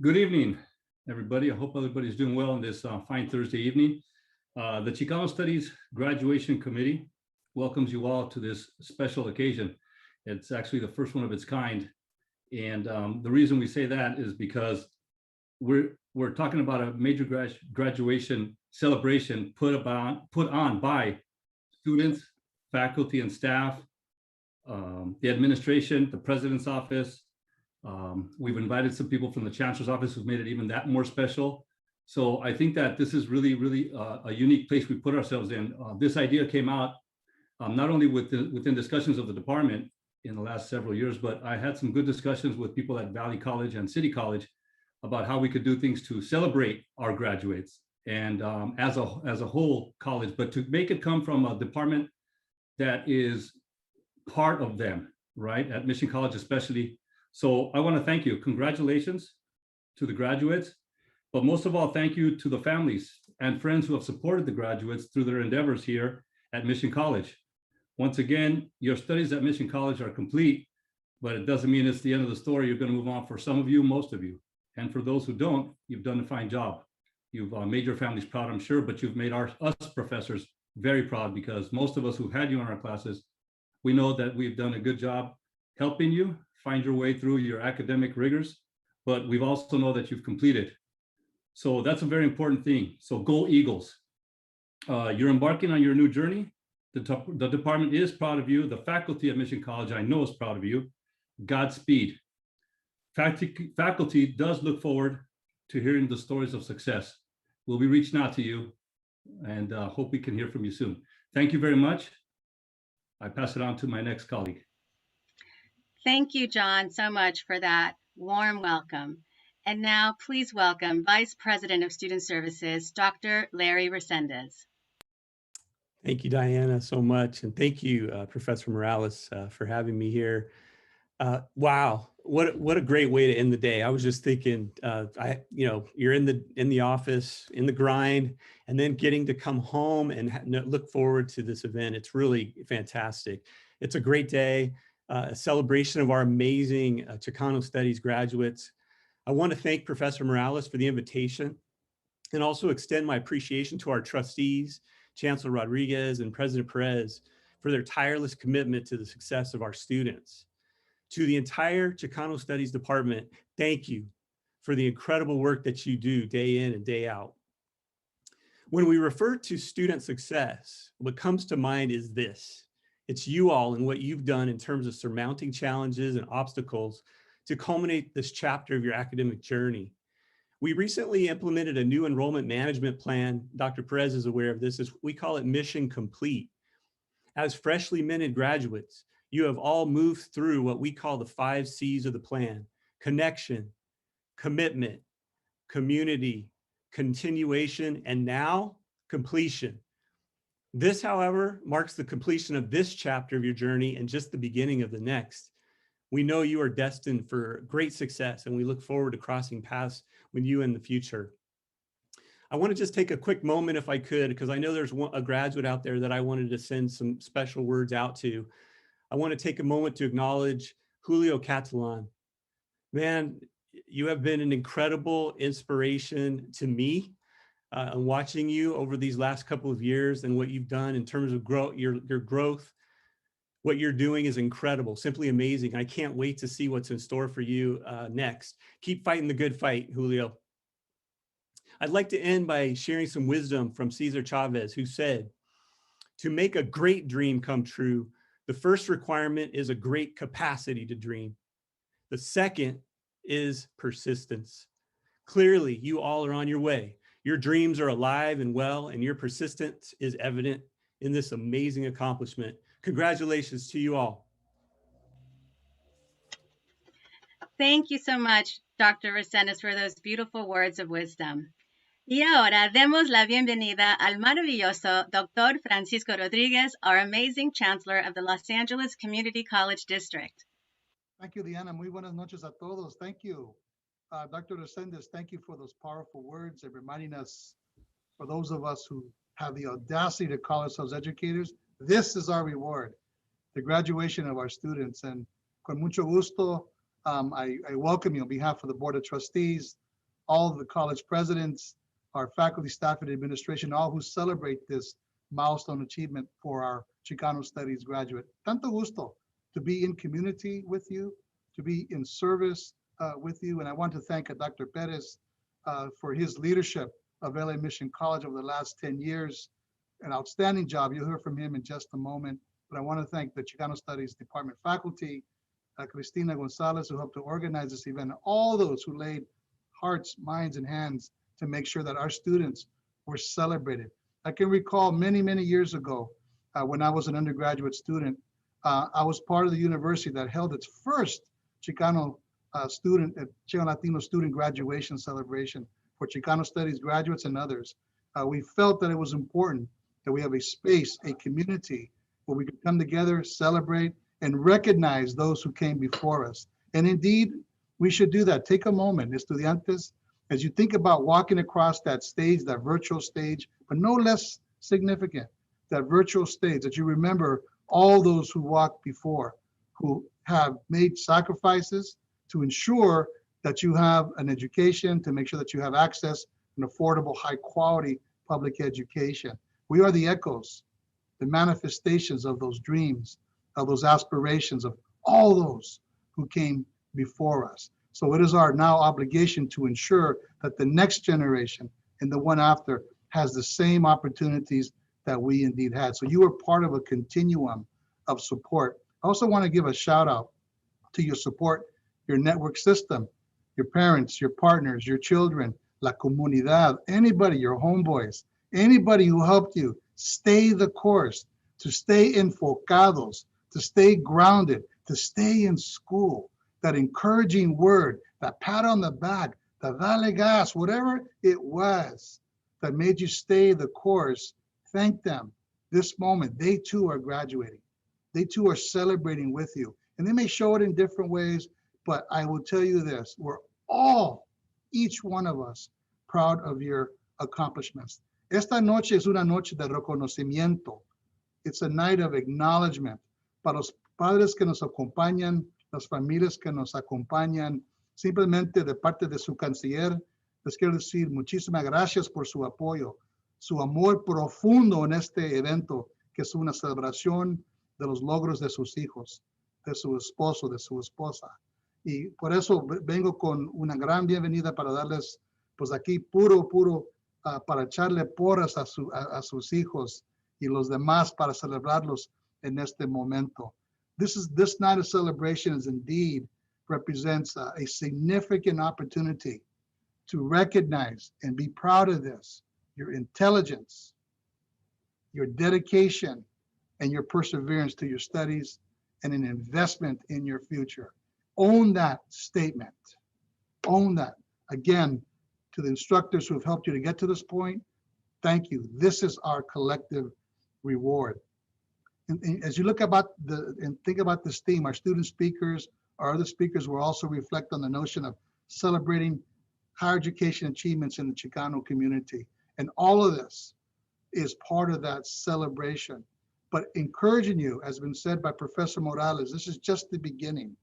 Good evening, everybody. I hope everybody's doing well on this fine Thursday evening. The Chicano Studies Graduation Committee welcomes you all to this special occasion. It's actually the first one of its kind. And the reason we say that is because we're talking about a major graduation celebration put on by students, faculty, and staff, the administration, the president's office. We've invited some people from the chancellor's office who've made it even that more special. So I think that this is really a unique place we put ourselves in. This idea came out not only within discussions of the department in the last several years, but I had some good discussions with people at Valley College and City College about how we could do things to celebrate our graduates and as a whole college, but to make it come from a department that is part of them, right? At Mission College especially. So I want to thank you. Congratulations to the graduates, but most of all, thank you to the families and friends who have supported the graduates through their endeavors here at Mission College. Once again, your studies at Mission College are complete, but it doesn't mean it's the end of the story. You're going to move on for some of you, most of you. And for those who don't, you've done a fine job. You've made your families proud, I'm sure, but you've made us professors very proud, because most of us who had you in our classes, we know that we've done a good job helping you find your way through your academic rigors, but we've also know that you've completed. So that's a very important thing. So go Eagles. You're embarking on your new journey. The department is proud of you. The faculty at Mission College, I know, is proud of you. Godspeed. Faculty does look forward to hearing the stories of success. We'll be reaching out to you and hope we can hear from you soon. Thank you very much. I pass it on to my next colleague. Thank you, John, so much for that warm welcome. And now please welcome Vice President of Student Services, Dr. Larry Resendez. Thank you, Diana, so much. And thank you, Professor Morales, for having me here. Wow, what a great way to end the day. I was just thinking, you're in the office, in the grind, and then getting to come home and look forward to this event. It's really fantastic. It's a great day. A celebration of our amazing Chicano Studies graduates. I want to thank Professor Morales for the invitation and also extend my appreciation to our trustees, Chancellor Rodriguez and President Perez, for their tireless commitment to the success of our students. To the entire Chicano Studies department, thank you for the incredible work that you do day in and day out. When we refer to student success, what comes to mind is this. It's you all and what you've done in terms of surmounting challenges and obstacles to culminate this chapter of your academic journey. We recently implemented a new enrollment management plan. Dr. Perez is aware of this. We call it Mission Complete. As freshly minted graduates, you have all moved through what we call the 5 C's of the plan: connection, commitment, community, continuation, and now completion. This, however, marks the completion of this chapter of your journey and just the beginning of the next. We know you are destined for great success, and we look forward to crossing paths with you in the future. I want to just take a quick moment, if I could, because I know there's a graduate out there that I wanted to send some special words out to. I want to take a moment to acknowledge Julio Catalan. Man, you have been an incredible inspiration to me. Watching you over these last couple of years and what you've done in terms of your growth, what you're doing is incredible, simply amazing. I can't wait to see what's in store for you next. Keep fighting the good fight, Julio. I'd like to end by sharing some wisdom from Cesar Chavez, who said, to make a great dream come true, the first requirement is a great capacity to dream. The second is persistence. Clearly, you all are on your way. Your dreams are alive and well, and your persistence is evident in this amazing accomplishment. Congratulations to you all. Thank you so much, Dr. Resendez, for those beautiful words of wisdom. Y ahora demos la bienvenida al maravilloso Dr. Francisco Rodriguez, our amazing Chancellor of the Los Angeles Community College District. Thank you, Diana. Muy buenas noches a todos. Thank you. Dr. Resendez, thank you for those powerful words and reminding us, for those of us who have the audacity to call ourselves educators, this is our reward, the graduation of our students. And con mucho gusto, I welcome you on behalf of the Board of Trustees, all of the college presidents, our faculty, staff, and administration, all who celebrate this milestone achievement for our Chicano Studies graduate. Tanto gusto to be in community with you, to be in service with you. And I want to thank Dr. Perez for his leadership of LA Mission College over the last 10 years. An outstanding job. You'll hear from him in just a moment. But I want to thank the Chicano Studies Department faculty, Cristina Gonzalez, who helped to organize this event, and all those who laid hearts, minds, and hands to make sure that our students were celebrated. I can recall many, many years ago, when I was an undergraduate student, I was part of the university that held its first Chicano Latino student graduation celebration for Chicano Studies graduates and others. We felt that it was important that we have a space, a community where we could come together, celebrate, and recognize those who came before us. And indeed, we should do that. Take a moment, estudiantes, as you think about walking across that stage, that virtual stage, but no less significant, that virtual stage, that you remember all those who walked before, who have made sacrifices to ensure that you have an education, to make sure that you have access, an affordable, high quality public education. We are the echoes, the manifestations of those dreams, of those aspirations, of all those who came before us. So it is our now obligation to ensure that the next generation and the one after has the same opportunities that we indeed had. So you are part of a continuum of support. I also want to give a shout out to your support, your network system, your parents, your partners, your children, la comunidad, anybody, your homeboys, anybody who helped you stay the course, to stay enfocados, to stay grounded, to stay in school. That encouraging word, that pat on the back, the dale gas, whatever it was that made you stay the course, thank them. This moment, they too are graduating. They too are celebrating with you. And they may show it in different ways, but I will tell you this, we're all, each one of us, proud of your accomplishments. Esta noche es una noche de reconocimiento. It's a night of acknowledgement. Para los padres que nos acompañan, las familias que nos acompañan, simplemente de parte de su canciller, les quiero decir muchísimas gracias por su apoyo, su amor profundo en este evento, que es una celebración de los logros de sus hijos, de su esposo, de su esposa. Y por eso vengo con una gran bienvenida para darles, pues aquí puro, para echarle porras a sus hijos y los demás para celebrarlos en este momento. This night of celebration is indeed represents a significant opportunity to recognize and be proud of this, your intelligence, your dedication, and your perseverance to your studies, and an investment in your future. Own that statement. Own that. Again, to the instructors who have helped you to get to this point, thank you. This is our collective reward. And as you look about and think about this theme, our student speakers, our other speakers will also reflect on the notion of celebrating higher education achievements in the Chicano community. And all of this is part of that celebration. But encouraging you, as has been said by Professor Morales, this is just the beginning.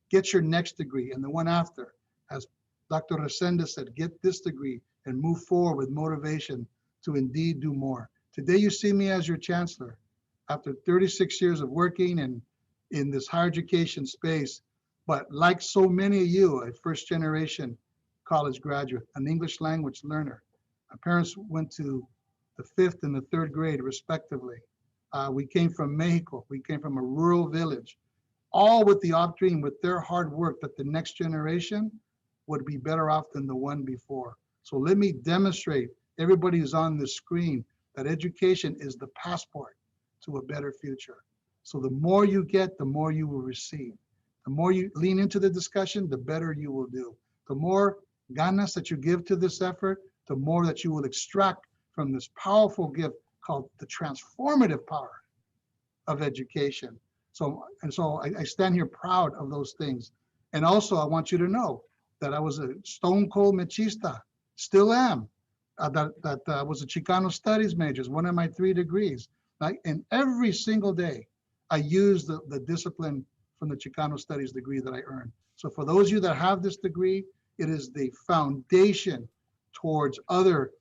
Get your next degree and the one after. As Dr. Resendez said, get this degree and move forward with motivation to indeed do more. Today you see me as your chancellor. After 36 years of working in this higher education space, but like so many of you, a first generation college graduate, an English language learner. My parents went to the 5th and the 3rd grade respectively. We came from Mexico. We came from a rural village, all with the dream, with their hard work, that the next generation would be better off than the one before. So let me demonstrate, everybody who's on the screen, that education is the passport to a better future. So the more you get, the more you will receive. The more you lean into the discussion, the better you will do. The more ganas that you give to this effort, the more that you will extract from this powerful gift called the transformative power of education. So I stand here proud of those things. And also I want you to know that I was a stone cold machista, still am. That was a Chicano Studies major, one of my 3 degrees. And every single day, I use the discipline from the Chicano Studies degree that I earned. So for those of you that have this degree, It is the foundation towards other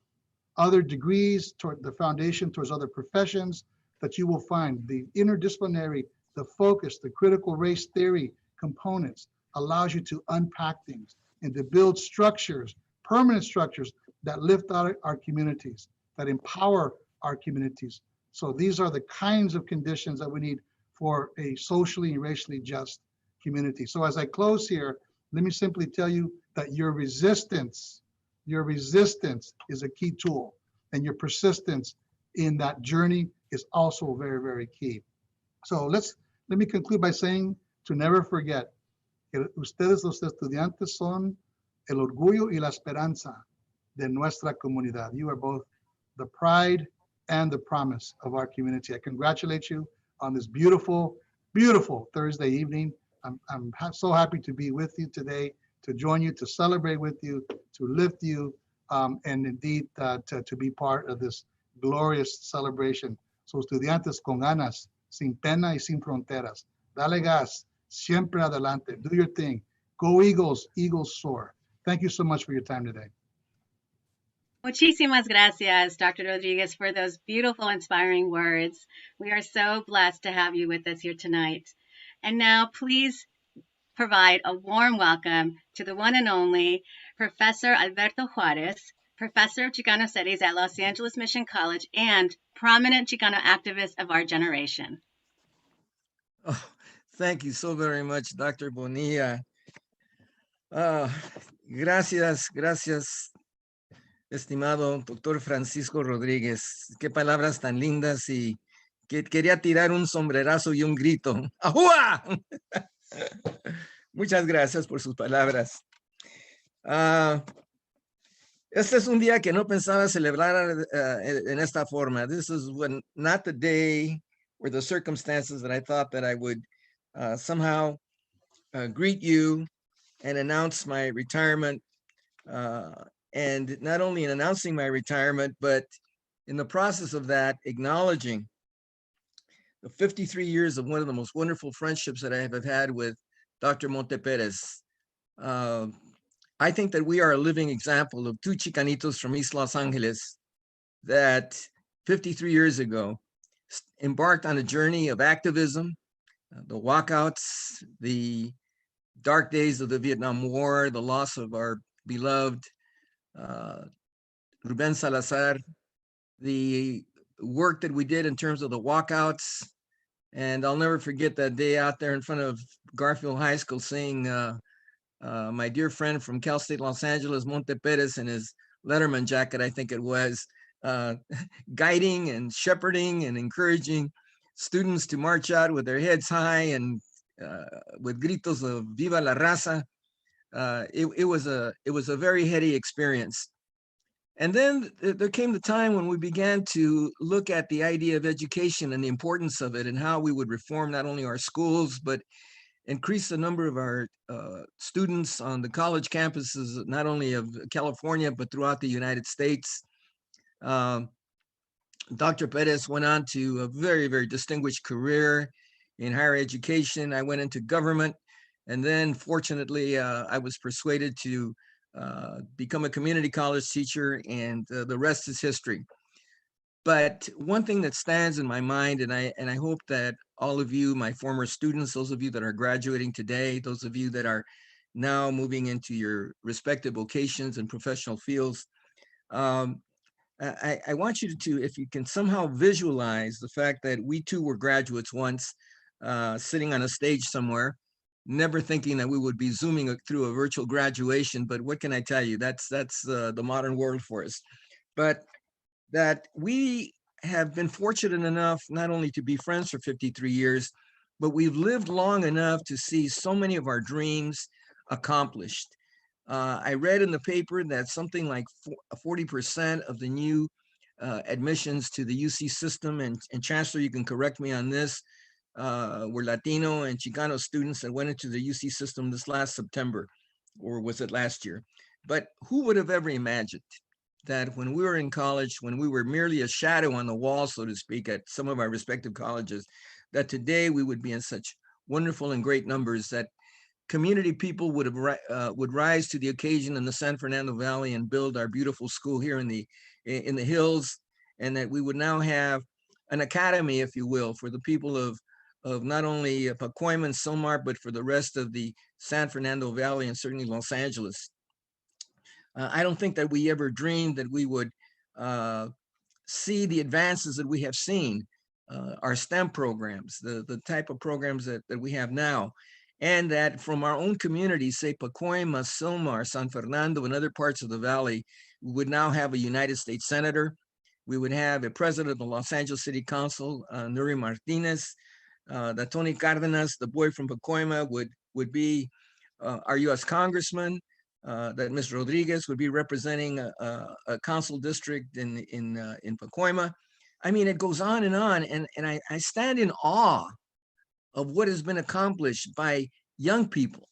degrees, toward the foundation towards other professions that you will find. The interdisciplinary, the focus, the critical race theory components allows you to unpack things and to build structures, permanent structures that lift out our communities, that empower our communities. So these are the kinds of conditions that we need for a socially and racially just community. So as I close here, let me simply tell you that your resistance is a key tool, and your persistence in that journey is also very, very key. So let me conclude by saying to never forget que ustedes los estudiantes son el orgullo y la esperanza de nuestra comunidad. You are both the pride and the promise of our community. I congratulate you on this beautiful, beautiful Thursday evening. I'm so happy to be with you today, to join you, to celebrate with you, to lift you, and indeed to be part of this glorious celebration. So estudiantes con ganas, sin pena y sin fronteras. Dale gas, siempre adelante, do your thing. Go Eagles, Eagles soar. Thank you so much for your time today. Muchísimas gracias, Dr. Rodriguez, for those beautiful, inspiring words. We are so blessed to have you with us here tonight. And now, please provide a warm welcome to the one and only Professor Alberto Juarez, Professor of Chicano Studies at Los Angeles Mission College and prominent Chicano activist of our generation. Oh, thank you so very much, Dr. Bonilla. Gracias, estimado doctor Francisco Rodríguez. Qué palabras tan lindas, y que quería tirar un sombrerazo y un grito. ¡Ajúa! Muchas gracias por sus palabras. Este es un día que no pensaba celebrar en esta forma. This is not the day or the circumstances that I thought that I would somehow greet you and announce my retirement. And not only in announcing my retirement, but in the process of that, acknowledging the 53 years of one of the most wonderful friendships that I have had with Dr. Monte Perez. I think that we are a living example of two Chicanitos from East Los Angeles that 53 years ago embarked on a journey of activism, the walkouts, the dark days of the Vietnam War, the loss of our beloved Ruben Salazar, the work that we did in terms of the walkouts. And I'll never forget that day out there in front of Garfield High School seeing my dear friend from Cal State Los Angeles, Monte Perez, in his Letterman jacket, I think it was, guiding and shepherding and encouraging students to march out with their heads high and with gritos of Viva la Raza. It was a very heady experience. And then there came the time when we began to look at the idea of education and the importance of it and how we would reform not only our schools, but increase the number of our students on the college campuses, not only of California, but throughout the United States. Dr. Perez went on to a very, very distinguished career in higher education. I went into government. And then fortunately, I was persuaded to become a community college teacher, and the rest is history. But one thing that stands in my mind, and I hope that all of you, my former students, those of you that are graduating today, those of you that are now moving into your respective vocations and professional fields, I want you to, if you can somehow visualize the fact that we too were graduates once, sitting on a stage somewhere, never thinking that we would be zooming through a virtual graduation. But what can I tell you? That's the modern world for us. But that we have been fortunate enough not only to be friends for 53 years, but we've lived long enough to see so many of our dreams accomplished. I read in the paper that something like 40% of the new admissions to the UC system, and Chancellor, you can correct me on this, were Latino and Chicano students that went into the UC system this last September, or was it last year? But who would have ever imagined that when we were in college, when we were merely a shadow on the wall, so to speak, at some of our respective colleges, that today we would be in such wonderful and great numbers, that community people would rise to the occasion in the San Fernando Valley and build our beautiful school here in the hills, and that we would now have an academy, if you will, for the people of not only Pacoima and Silmar, but for the rest of the San Fernando Valley and certainly Los Angeles. I don't think that we ever dreamed that we would see the advances that we have seen, our STEM programs, the type of programs that we have now, and that from our own communities, say Pacoima, Silmar, San Fernando, and other parts of the valley, we would now have a United States Senator. We would have a president of the Los Angeles City Council, Nuri Martinez. That Tony Cardenas, the boy from Pacoima, would be our U.S. Congressman. That Ms. Rodriguez would be representing a council district in Pacoima. I mean, it goes on, and I stand in awe of what has been accomplished by young people,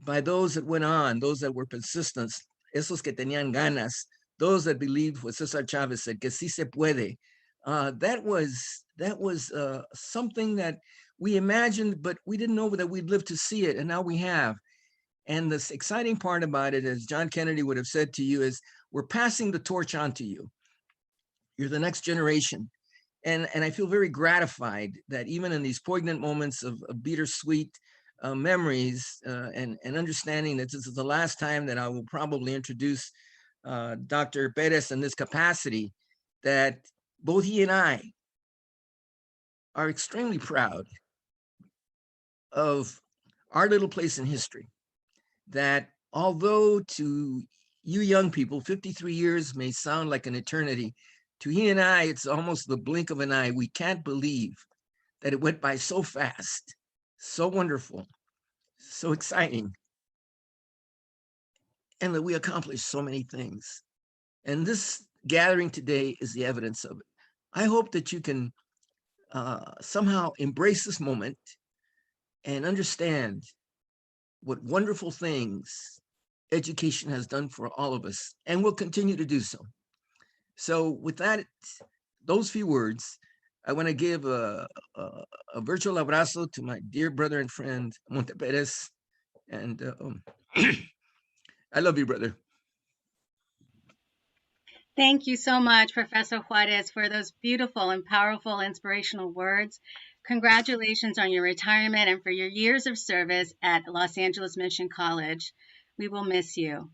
by those that went on, those that were persistent, esos que tenían ganas, those that believed what Cesar Chavez said, que sí se puede. That was something that we imagined, but we didn't know that we'd live to see it, and now we have. And the exciting part about it, as John Kennedy would have said to you, is we're passing the torch on to you. You're the next generation. And I feel very gratified that even in these poignant moments of bittersweet memories and understanding that this is the last time that I will probably introduce Dr. Perez in this capacity, that both he and I are extremely proud of our little place in history. That although to you young people, 53 years may sound like an eternity, to he and I, it's almost the blink of an eye. We can't believe that it went by so fast, so wonderful, so exciting, and that we accomplished so many things. And this gathering today is the evidence of it. I hope that you can somehow embrace this moment and understand what wonderful things education has done for all of us and will continue to do so. So with that, those few words, I want to give a virtual abrazo to my dear brother and friend, Monte Perez. And I love you, brother. Thank you so much, Professor Juarez, for those beautiful and powerful inspirational words. Congratulations on your retirement and for your years of service at Los Angeles Mission College. We will miss you.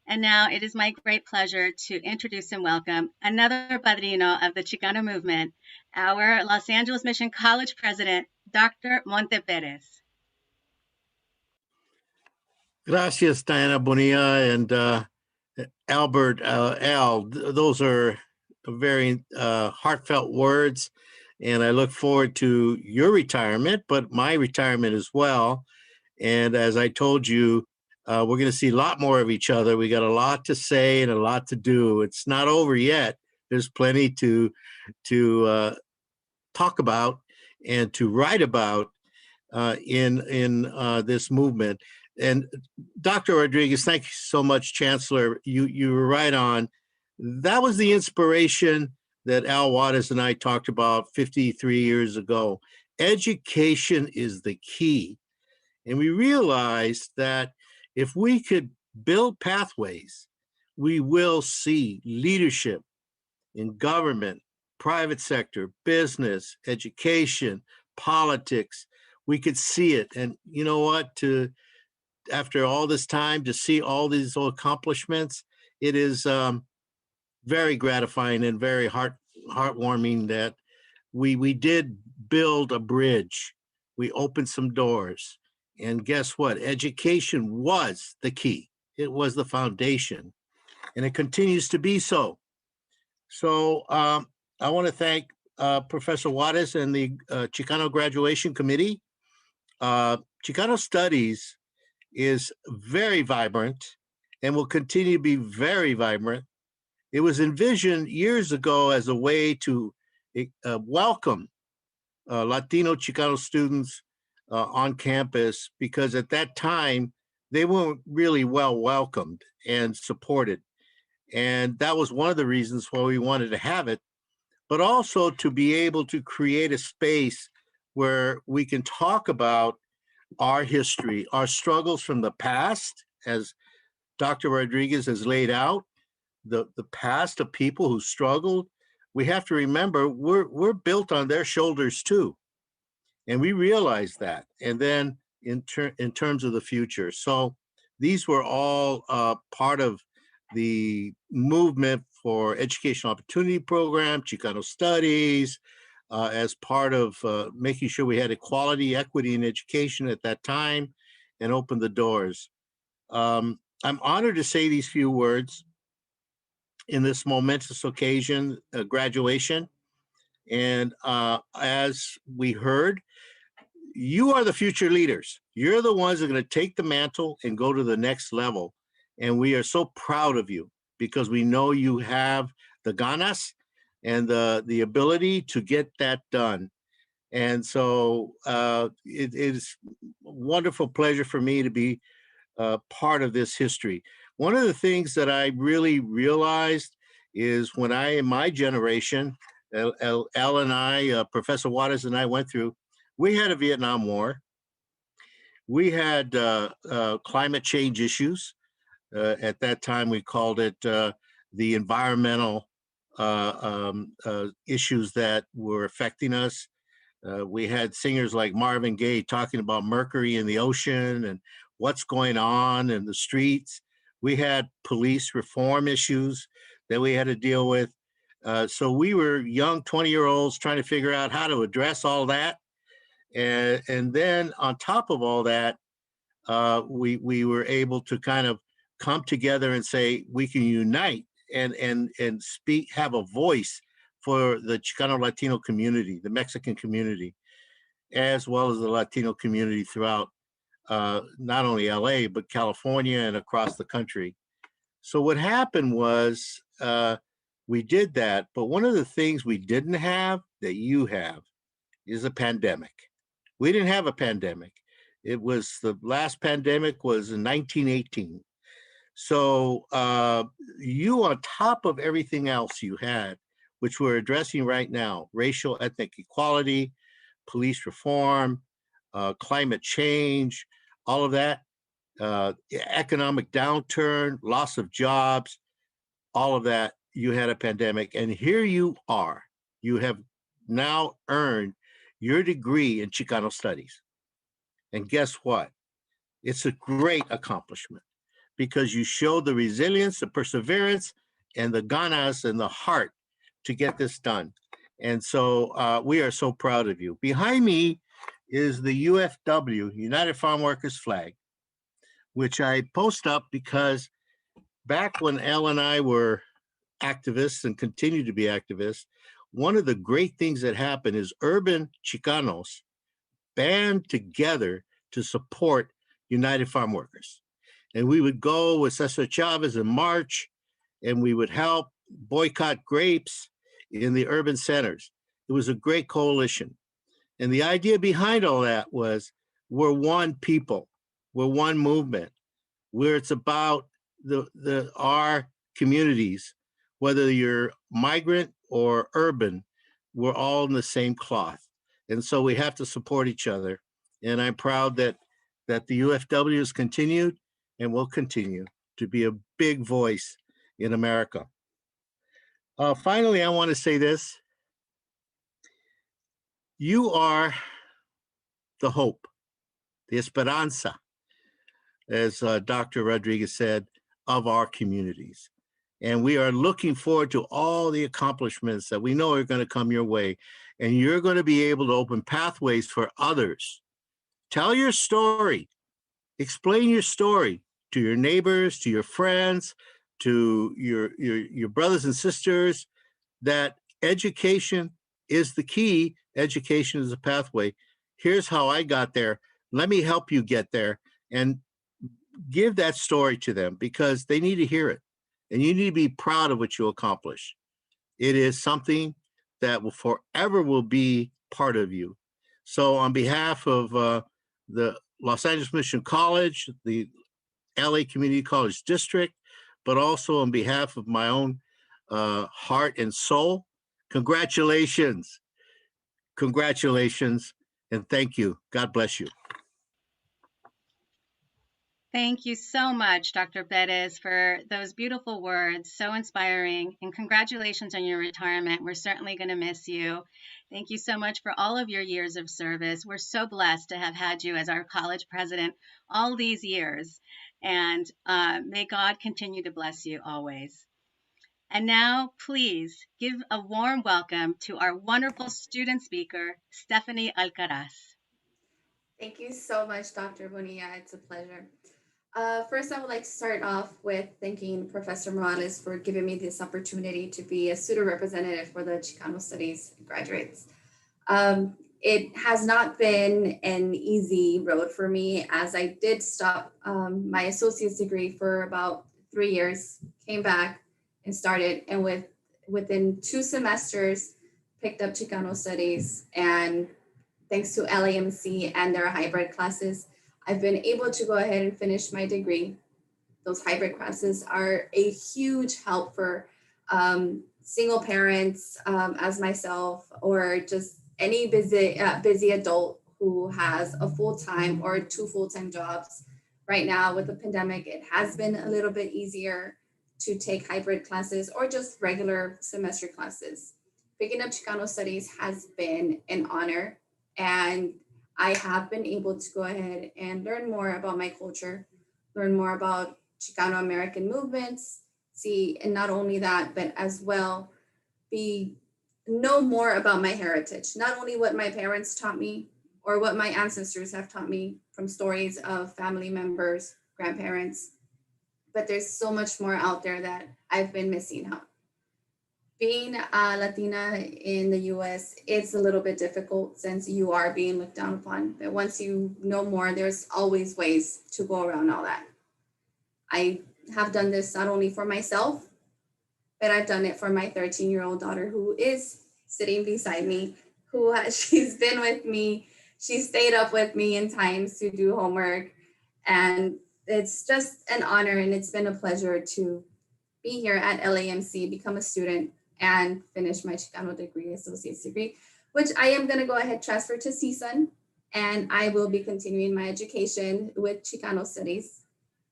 And now it is my great pleasure to introduce and welcome another padrino of the Chicano movement, our Los Angeles Mission College president, Dr. Monte Perez. Gracias, Diana Bonilla and Albert Al. Those are very heartfelt words. And I look forward to your retirement, but my retirement as well. And as I told you, we're going to see a lot more of each other. We got a lot to say and a lot to do. It's not over yet. There's plenty to talk about and to write about in this movement. And Dr. Rodriguez, thank you so much, Chancellor. You were right on. That was the inspiration that Al Juarez and I talked about 53 years ago. Education is the key. And we realized that if we could build pathways, we will see leadership in government, private sector, business, education, politics. We could see it. And you know what? After all this time, to see all these accomplishments, it is very gratifying and very heartwarming that we did build a bridge. We opened some doors. And guess what? Education was the key. It was the foundation. And it continues to be so. So I want to thank Professor Juarez and the Chicano Graduation Committee. Chicano Studies is very vibrant and will continue to be very vibrant. It was envisioned years ago as a way to welcome Latino Chicano students on campus, because at that time, they weren't really well welcomed and supported. And that was one of the reasons why we wanted to have it, but also to be able to create a space where we can talk about our history, our struggles from the past, as Dr. Rodriguez has laid out, the past of people who struggled. We have to remember we're built on their shoulders too. And we realize that. And then in terms of the future. So these were all part of the movement for Educational Opportunity Program, Chicano Studies, as part of making sure we had equality, equity in education at that time, and opened the doors. I'm honored to say these few words in this momentous occasion, graduation. And as we heard, you are the future leaders. You're the ones that are going to take the mantle and go to the next level. And we are so proud of you because we know you have the ganas and the ability to get that done. And so it is a wonderful pleasure for me to be part of this history. One of the things that I really realized is when in my generation, Al and I, Professor Waters and I went through, we had a Vietnam War. We had climate change issues. At that time, we called it the environmental issues that were affecting us. We had singers like Marvin Gaye talking about mercury in the ocean and what's going on in the streets. We had police reform issues that we had to deal with. So we were young 20-year-olds trying to figure out how to address all that. And then on top of all that, we were able to kind of come together and say we can unite and speak, have a voice for the Chicano Latino community, the Mexican community, as well as the Latino community throughout not only LA, but California and across the country. So what happened was we did that, but one of the things we didn't have that you have is a pandemic. We didn't have a pandemic. It was the last pandemic was in 1918. So you, on top of everything else you had, which we're addressing right now, racial ethnic equality, police reform, climate change, all of that, economic downturn, loss of jobs, all of that, you had a pandemic. And here you are. You have now earned your degree in Chicano Studies. And guess what? It's a great accomplishment because you showed the resilience, the perseverance, and the ganas and the heart to get this done. And so we are so proud of you. Behind me is the UFW, United Farm Workers flag, which I post up because back when Al and I were activists and continue to be activists, one of the great things that happened is urban Chicanos band together to support United Farm Workers. And we would go with Cesar Chavez and march, and we would help boycott grapes in the urban centers. It was a great coalition. And the idea behind all that was we're one people, we're one movement, where it's about our communities, whether you're migrant or urban, we're all in the same cloth. And so we have to support each other. And I'm proud that the UFW has continued and will continue to be a big voice in America. Finally, I want to say this. You are the hope, the esperanza, as Dr. Rodriguez said, of our communities. And we are looking forward to all the accomplishments that we know are going to come your way. And you're going to be able to open pathways for others. Tell your story. Explain your story to your neighbors, to your friends, to your brothers and sisters, that education is the key. Education is a pathway. Here's how I got there. Let me help you get there. And give that story to them because they need to hear it. And you need to be proud of what you accomplish. It is something that will forever will be part of you. So on behalf of the Los Angeles Mission College, the LA Community College District, but also on behalf of my own heart and soul, congratulations. Congratulations and thank you. God bless you. Thank you so much, Dr. Perez, for those beautiful words, so inspiring, and congratulations on your retirement. We're certainly going to miss you. Thank you so much for all of your years of service. We're so blessed to have had you as our college president all these years, and may God continue to bless you always. And now, please give a warm welcome to our wonderful student speaker, Stephanie Alcaraz. Thank you so much, Dr. Bonilla. It's a pleasure. First, I would like to start off with thanking Professor Morales for giving me this opportunity to be a student representative for the Chicano Studies graduates. It has not been an easy road for me, as I did stop my associate's degree for about 3 years, came back and started, and within 2 semesters, picked up Chicano Studies, and thanks to LAMC and their hybrid classes, I've been able to go ahead and finish my degree. Those hybrid classes are a huge help for single parents as myself, or just any busy adult who has a full-time or 2 full-time jobs. Right now with the pandemic, it has been a little bit easier to take hybrid classes or just regular semester classes. Picking up Chicano Studies has been an honor, and I have been able to go ahead and learn more about my culture, learn more about Chicano American movements, see, and not only that, but as well know more about my heritage, not only what my parents taught me or what my ancestors have taught me from stories of family members, grandparents, but there's so much more out there that I've been missing out. Being a Latina in the US, it's a little bit difficult since you are being looked down upon. But once you know more, there's always ways to go around all that. I have done this not only for myself, but I've done it for my 13-year-old daughter, who is sitting beside me, she's been with me. She stayed up with me in times to do homework. And it's just an honor, and it's been a pleasure to be here at LAMC, become a student, and finish my Chicano degree, associate's degree, which I am going to go ahead transfer to CSUN, and I will be continuing my education with Chicano Studies.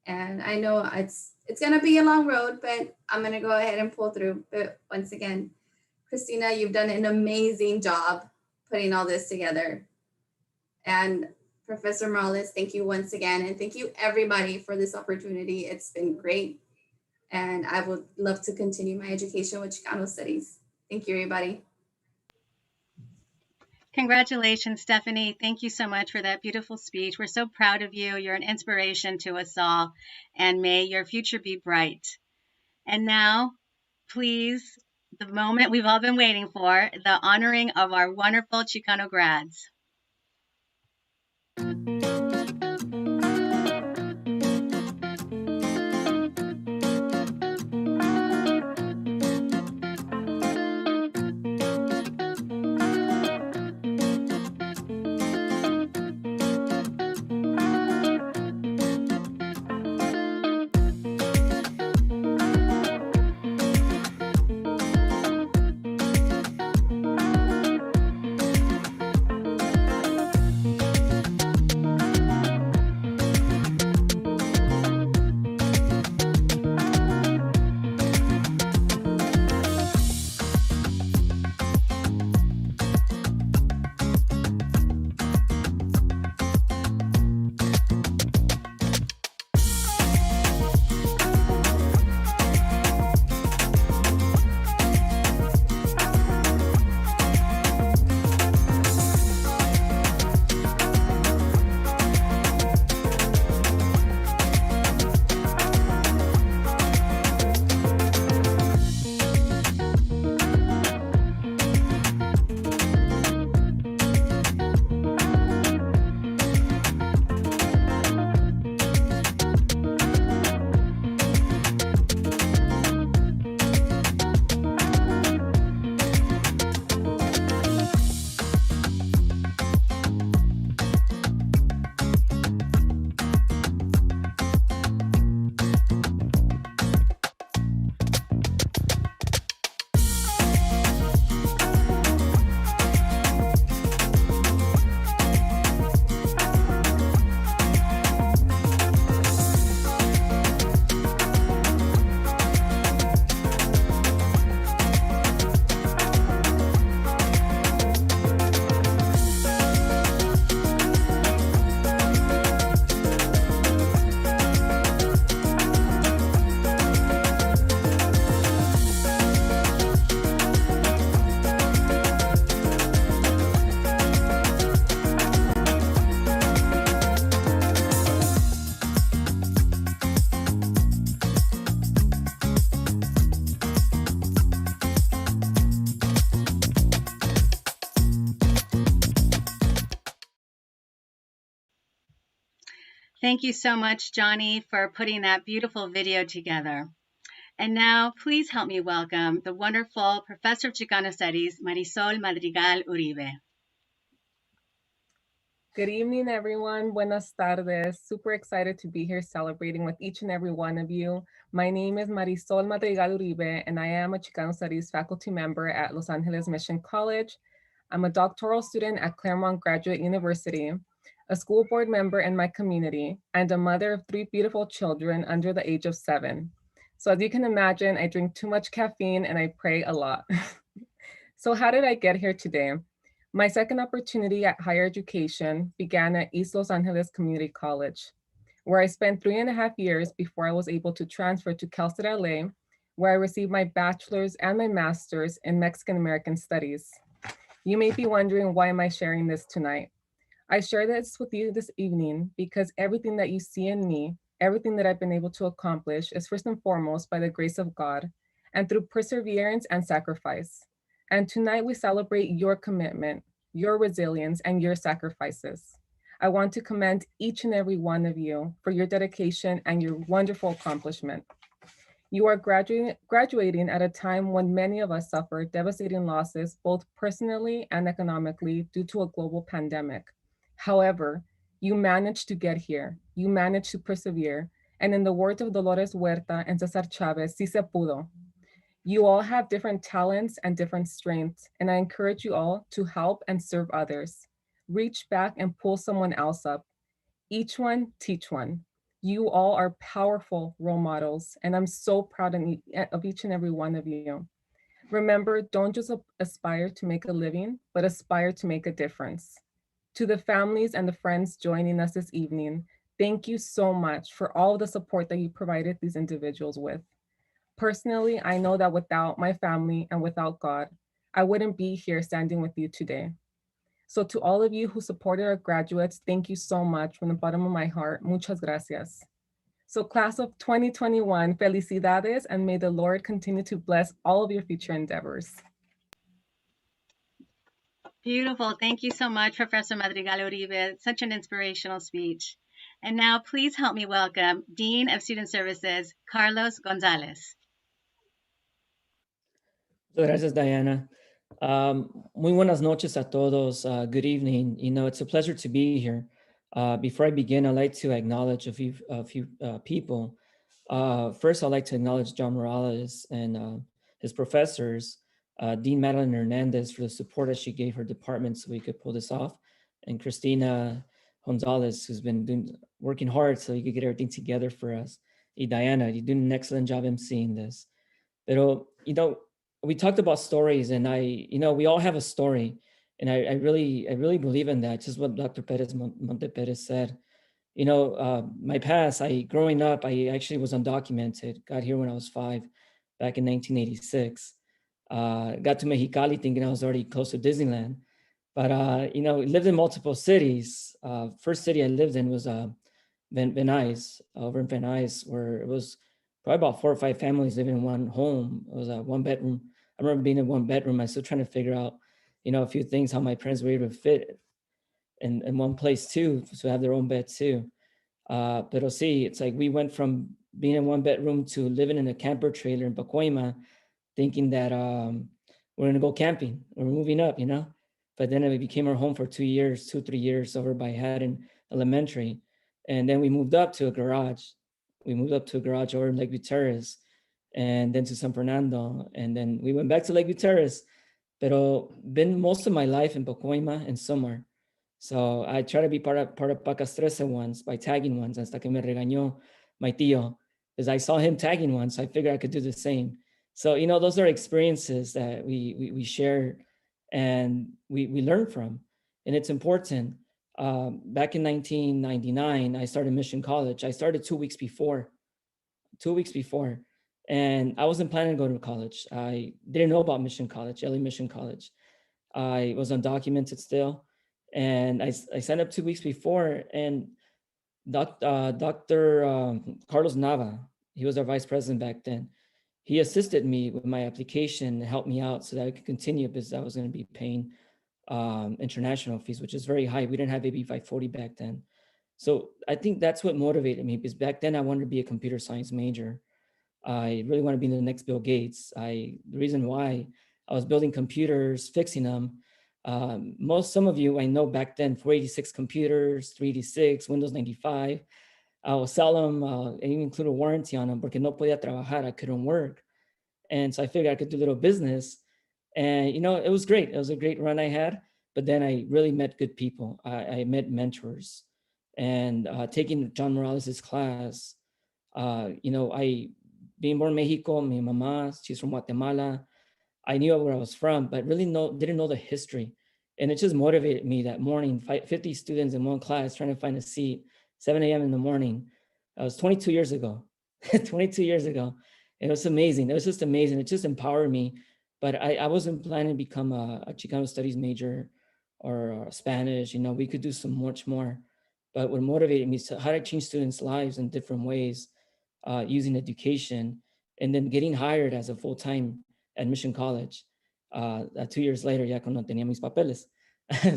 And I know it's going to be a long road, but I'm going to go ahead and pull through. But once again, Christina, you've done an amazing job putting all this together. And Professor Morales, thank you once again, and thank you everybody for this opportunity. It's been great. And I would love to continue my education with Chicano Studies. Thank you, everybody. Congratulations, Stephanie. Thank you so much for that beautiful speech. We're so proud of you. You're an inspiration to us all, and may your future be bright. And now, please, the moment we've all been waiting for, the honoring of our wonderful Chicano grads. Thank you so much, Johnny, for putting that beautiful video together. And now, please help me welcome the wonderful Professor of Chicano Studies, Marisol Madrigal Uribe. Good evening, everyone. Buenas tardes. Super excited to be here celebrating with each and every one of you. My name is Marisol Madrigal Uribe, and I am a Chicano Studies faculty member at Los Angeles Mission College. I'm a doctoral student at Claremont Graduate University, a school board member in my community, and a mother of 3 beautiful children under the age of 7. So as you can imagine, I drink too much caffeine and I pray a lot. So how did I get here today? My second opportunity at higher education began at East Los Angeles Community College, where I spent 3.5 years before I was able to transfer to Cal State LA, where I received my bachelor's and my master's in Mexican American Studies. You may be wondering, why am I sharing this tonight? I share this with you this evening because everything that you see in me, everything that I've been able to accomplish is first and foremost by the grace of God and through perseverance and sacrifice. And tonight we celebrate your commitment, your resilience, and your sacrifices. I want to commend each and every one of you for your dedication and your wonderful accomplishment. You are graduating at a time when many of us suffer devastating losses, both personally and economically, due to a global pandemic. However, you managed to get here. You managed to persevere. And in the words of Dolores Huerta and Cesar Chavez, sí se pudo. You all have different talents and different strengths, and I encourage you all to help and serve others. Reach back and pull someone else up. Each one, teach one. You all are powerful role models, and I'm so proud of each and every one of you. Remember, don't just aspire to make a living, but aspire to make a difference. To the families and the friends joining us this evening, thank you so much for all the support that you provided these individuals with. Personally, I know that without my family and without God, I wouldn't be here standing with you today. So to all of you who supported our graduates, thank you so much from the bottom of my heart. Muchas gracias. So class of 2021, felicidades, and may the Lord continue to bless all of your future endeavors. Beautiful. Thank you so much, Professor Madrigal Uribe. Such an inspirational speech. And now please help me welcome Dean of Student Services, Carlos Gonzalez. Gracias, Diana. Muy buenas noches a todos. Good evening. You know, it's a pleasure to be here. Before I begin, I'd like to acknowledge a few people. First, I'd like to acknowledge John Morales and his professors, Dean Madeline Hernandez, for the support that she gave her department so we could pull this off, and Christina Gonzalez, who's been working hard so we could get everything together for us. Y Diana, you're doing an excellent job emceeing this. Pero, you know, we talked about stories, and we all have a story, and I really believe in that. Just what Dr. Perez Monte Perez said. You know, my past, growing up, I actually was undocumented. Got here when I was 5, back in 1986. Got to Mexicali thinking I was already close to Disneyland, but you know, lived in multiple cities. First city I lived in was Venice, over in Venice, where it was probably about 4 or 5 families living in one home. It was a 1-bedroom. I remember being in 1 bedroom. I was still trying to figure out, you know, a few things, how my parents were able to fit in one place too, to have their own bed too. But see, it's like we went from being in 1 bedroom to living in a camper trailer in Pacoima, thinking that we're gonna go camping, we're moving up, you know. But then it became our home for 2 years, 2-3 years over by Haddon Elementary. And then we moved up to a garage. We moved up to a garage over in Lake Terrace, and then to San Fernando. And then we went back to Lake Terrace, pero been most of my life in Pacoima and Summer. So I try to be part of Pacas Trece once by tagging once, hasta que me regañó my tío, because I saw him tagging once, so I figured I could do the same. So, you know, those are experiences that we share and we learn from, and it's important. Back in 1999, I started Mission College. I started 2 weeks before, and I wasn't planning to go to college. I didn't know about Mission College, LA Mission College. I was undocumented still, and I signed up 2 weeks before, and Dr. Carlos Nava, he was our vice president back then. He assisted me with my application, helped me out so that I could continue, because I was going to be paying international fees, which is very high. We didn't have AB 540 back then. So I think that's what motivated me, because back then I wanted to be a computer science major. I really want to be the next Bill Gates. The reason why I was building computers, fixing them. Some of you I know back then, 486 computers, 386, Windows 95. I would sell them and even include a warranty on them porque no podía trabajar, I couldn't work. And so I figured I could do a little business. And, you know, it was great. It was a great run I had, but then I really met good people. I met mentors, and taking John Morales' class, you know, being born in Mexico, my mama, she's from Guatemala. I knew where I was from, but really didn't know the history. And it just motivated me that morning, 50 students in one class trying to find a seat, 7 a.m. in the morning. That was 22 years ago, 22 years ago. It was amazing. It was just amazing. It just empowered me. But I wasn't planning to become a Chicano Studies major or Spanish. You know, we could do so much more. But what motivated me is how to change students' lives in different ways, using education, and then getting hired as a full-time at Mission College. 2 years later, ya cuando tenía mis papeles.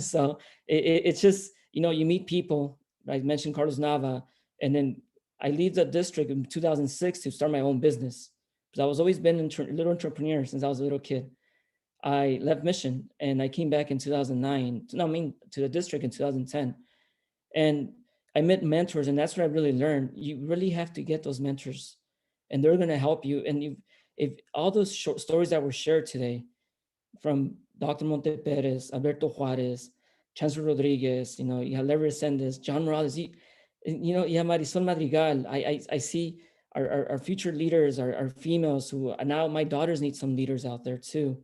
So it's just, you know, you meet people. I mentioned Carlos Nava, and then I leave the district in 2006 to start my own business, because I was always been a little entrepreneur since I was a little kid. I left Mission and I came back in 2009, to the district in 2010. And I met mentors, and that's what I really learned. You really have to get those mentors, and they're going to help you. And if all those short stories that were shared today, from Dr. Monte Perez, Alberto Juarez, Chancellor Rodriguez, you know, you have Larry Resendez, John Morales, you know, you have Marisol Madrigal. I see our future leaders, our females who now my daughters need some leaders out there too,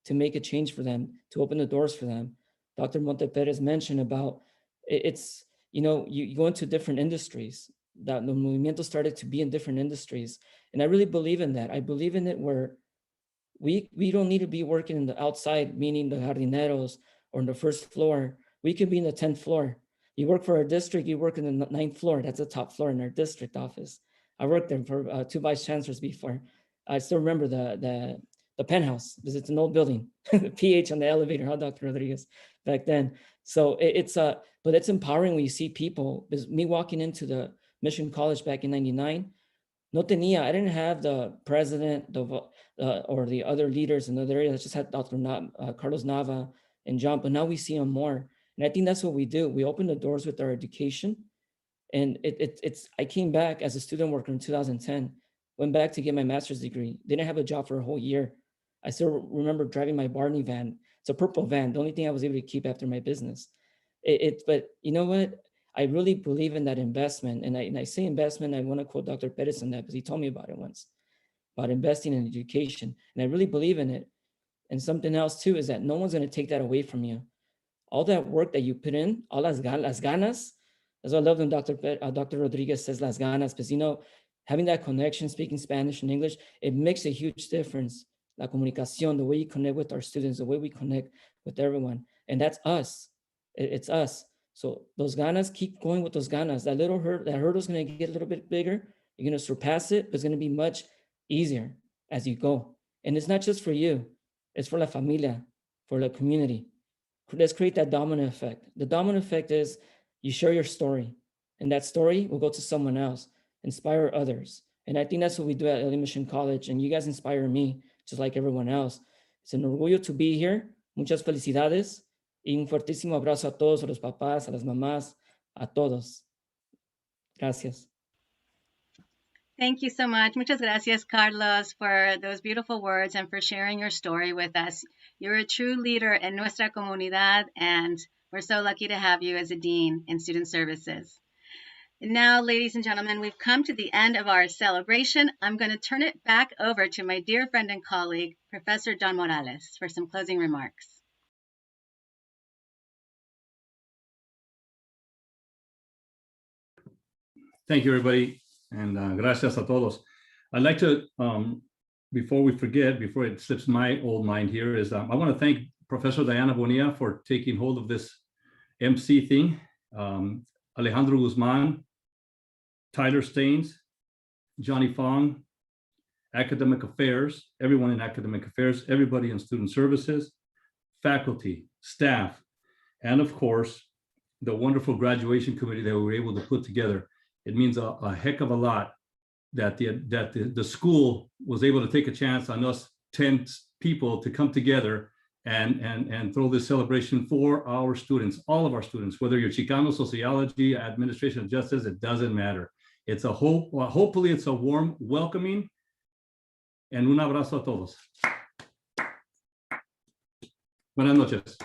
to make a change for them, to open the doors for them. Dr. Monte Perez mentioned about it's, you know, you go into different industries, that the movimiento started to be in different industries. And I really believe in that. I believe in it where we don't need to be working in the outside, meaning the jardineros or on the first floor. We can be in the 10th floor. You work for our district, you work in the 9th floor. That's the top floor in our district office. I worked there for 2 vice chancellors before. I still remember the penthouse, because it's an old building, the PH on the elevator, huh, Dr. Rodriguez, back then. So but it's empowering when you see people, because me walking into the Mission College back in 99, I didn't have the president or the other leaders in other areas. I just had Dr. Carlos Nava and John, but now we see them more. And I think that's what we do. We open the doors with our education. And I came back as a student worker in 2010, went back to get my master's degree. Didn't have a job for a whole year. I still remember driving my Barney van. It's a purple van, the only thing I was able to keep after my business. But you know what? I really believe in that investment. And I say investment, I want to quote Dr. Perez on that, because he told me about it once, about investing in education. And I really believe in it. And something else too is that no one's going to take that away from you. All that work that you put in, all las ganas, that's why I love when Dr. Rodriguez says las ganas, because, you know, having that connection, speaking Spanish and English, it makes a huge difference. La comunicación, the way you connect with our students, the way we connect with everyone. And that's us. It's us. So those ganas, keep going with those ganas. That hurdle's going to get a little bit bigger. You're going to surpass it, but it's going to be much easier as you go. And it's not just for you. It's for la familia, for the community. Let's create that domino effect. The domino effect is you share your story, and that story will go to someone else, inspire others. And I think that's what we do at LA Mission College. And you guys inspire me, just like everyone else. It's an orgullo to be here. Muchas felicidades. Y un fuertísimo abrazo a todos, a los papás, a las mamás, a todos. Gracias. Thank you so much. Muchas gracias, Carlos, for those beautiful words and for sharing your story with us. You're a true leader in nuestra comunidad, and we're so lucky to have you as a dean in student services. And now, ladies and gentlemen, we've come to the end of our celebration. I'm going to turn it back over to my dear friend and colleague, Professor John Morales, for some closing remarks. Thank you, everybody, and gracias a todos. I'd like to, before we forget, before it slips my old mind here, is I want to thank Professor Diana Bonilla for taking hold of this MC thing. Alejandro Guzman, Tyler Staines, Johnny Fong, Academic Affairs, everyone in Academic Affairs, everybody in Student Services, faculty, staff, and of course, the wonderful graduation committee that we were able to put together. It means a heck of a lot that the school was able to take a chance on us 10 people to come together and throw this celebration for our students, all of our students, whether you're Chicano, sociology, administration of justice, it doesn't matter. It's a hopefully it's a warm welcoming, and un abrazo a todos. Buenas noches.